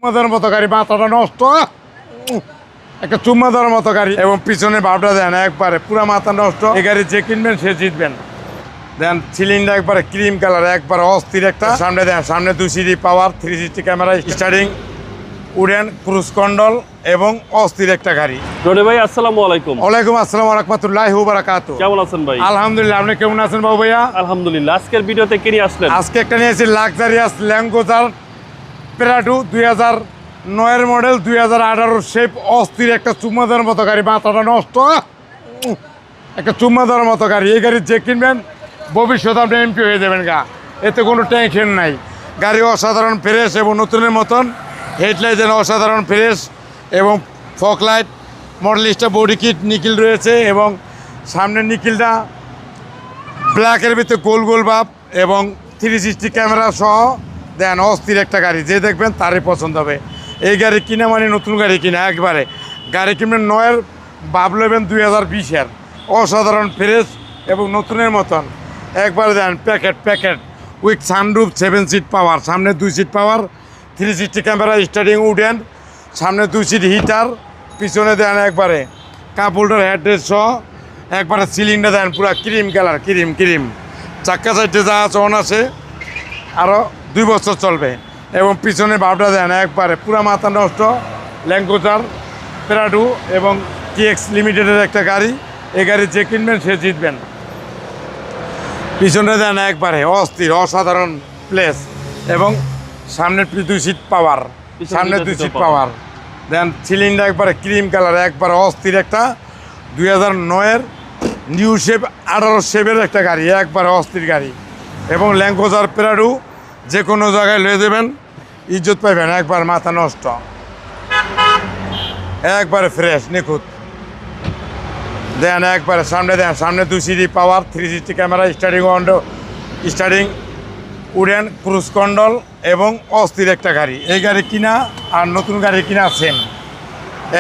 চুম্মাদার মতো গাড়ি, মাথাটা নষ্ট, একটা চুম্মাদার মতো গাড়ি এবং পিছনে ভাবটা দেন একবারে পুরা মাথা নষ্ট। এই গাড়ি যে কিনবেন সে জিতবেন। দেন সিলিন্ডার একবারে ক্রিম কালার, একবারে অস্থির একটা। সামনে দেন, সামনে 2 CD power, 360 camera, steering, wooden, cruise control এবং অস্থির একটা গাড়ি। রনি ভাই আসসালামু আলাইকুম। ওয়ালাইকুম আসসালাম ওয়া রাহমাতুল্লাহি ওয়া বারাকাতুহু। কেমন আছেন ভাই? আলহামদুলিল্লাহ, আপনি কেমন আছেন বাবু ভাইয়া? আলহামদুলিল্লাহ। আজকের ভিডিওতে কি নিয়ে আসলেন? আজকে একটা নিয়েছি লাক্সারিয়াস ল্যাঙ্গোজার প্রাডু 2009 মডেল, 2018 শেপ, অস্থির একটা চুম্মাদার মতো গাড়ি, মাথাটা নষ্ট, একটা চুম্মাদার মতো গাড়ি। এই গাড়ি যে কিনবেন ভবিষ্যতে আপনি এমপি হয়ে যাবেন গা, এতে কোনো টেনশন নাই। গাড়ি অসাধারণ ফ্রেশ এবং নতুনের মতন। হেডলাইট যেন অসাধারণ ফ্রেশ এবং fog light, Modellista body kit nickel রয়েছে এবং সামনের নিকিলটা ব্ল্যাকের ভিতরে গোল গোল ভাব এবং 360 ক্যামেরা সহ। দেন অস্থির একটা গাড়ি, যে দেখবেন তারই পছন্দ হবে। এই গাড়ি কিনা মানে নতুন গাড়ি কিনা একবারে। গাড়ি কিনবেন 9-এর, ভাব নেবেন 2020-এর, অসাধারণ ফ্রেশ এবং নতুনের মতন একবারে। Then packed with sunroof, 7 seat power, সামনে 2 seat power, 360 camera, steering wooden, সামনে 2 সিট হিটার, পিছনে দেন একবারে কাপ হোল্ডার, হেডরেস্ট সহ একবারে। সিলিংটা দেন পুরো ক্রিম কালার, ক্রিম। চাক্কা সাইডে যা আছে অন আছে, আরও 2 বছর চলবে এবং পিছনে ভাবটা দেন একবারে পুরা মাথা নষ্ট। ল্যাঙ্গোজার প্রাডু এবং টিএক্স লিমিটেডের একটা গাড়ি। এই গাড়ি যে কিনবেন সে জিতবেন। পিছনে দেন একবারে অস্থির অসাধারণ প্লেস এবং সামনে 2 সিট পাওয়ার, সামনে 2 সিট পাওয়ার। দেন সিলিন্ডার একবারে ক্রিম কালার, একবারে অস্থির একটা 2009-এর নিউ শেপ, 18 শেপের একটা গাড়ি, একবারে অস্থির গাড়ি এবং ল্যাঙ্গোজার প্রাডু যে কোনো জায়গায় লয়ে দেবেন, ইজ্জত পাইবেন। একবার মাথা নষ্ট, একবারে ফ্রেশ নিখুঁত। দেন একবারে সামনে দেন, সামনে 2 CD power, 360 camera, steering wooden, cruise control এবং অস্থির একটা গাড়ি। এই গাড়ি কিনা আর নতুন গাড়ি কিনা সেম,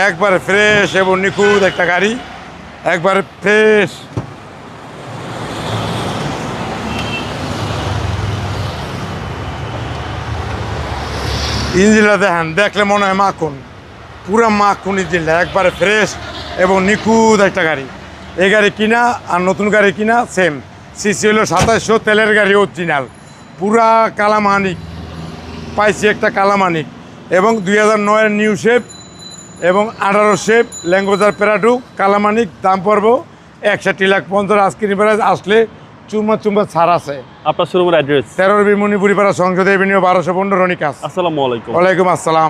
একবারে ফ্রেশ এবং নিখুঁত একটা গাড়ি, একবারে ফ্রেশ। ইঞ্জিনটা দেখেন, দেখলে মনে হয় মাখন, পুরো মাখন ইঞ্জিনটা, একবারে ফ্রেশ এবং নিখুঁত একটা গাড়ি। এই গাড়ি কিনা আর নতুন গাড়ি কিনা সেম। সিসি হলো 2700, তেলের গাড়ি অরিজিনাল, পুরা কালামানিক পাইছি একটা কালামানিক এবং 2009-এর নিউ শেপ এবং 18 শেপ ল্যাঙ্গোজার প্রাডু কালামানিক। দাম পড়বো 61,50,000। আজকের প্রাইস আসলে চুম্মা ছাড় আছে। আপনার শোরুমের অ্যাড্রেস? 13 মণিপুরি পাড়া, সংসদ এভিনিউ, 1215 রনিকাস। আসসালামু আলাইকুম। ওয়ালাইকুম আসসালাম।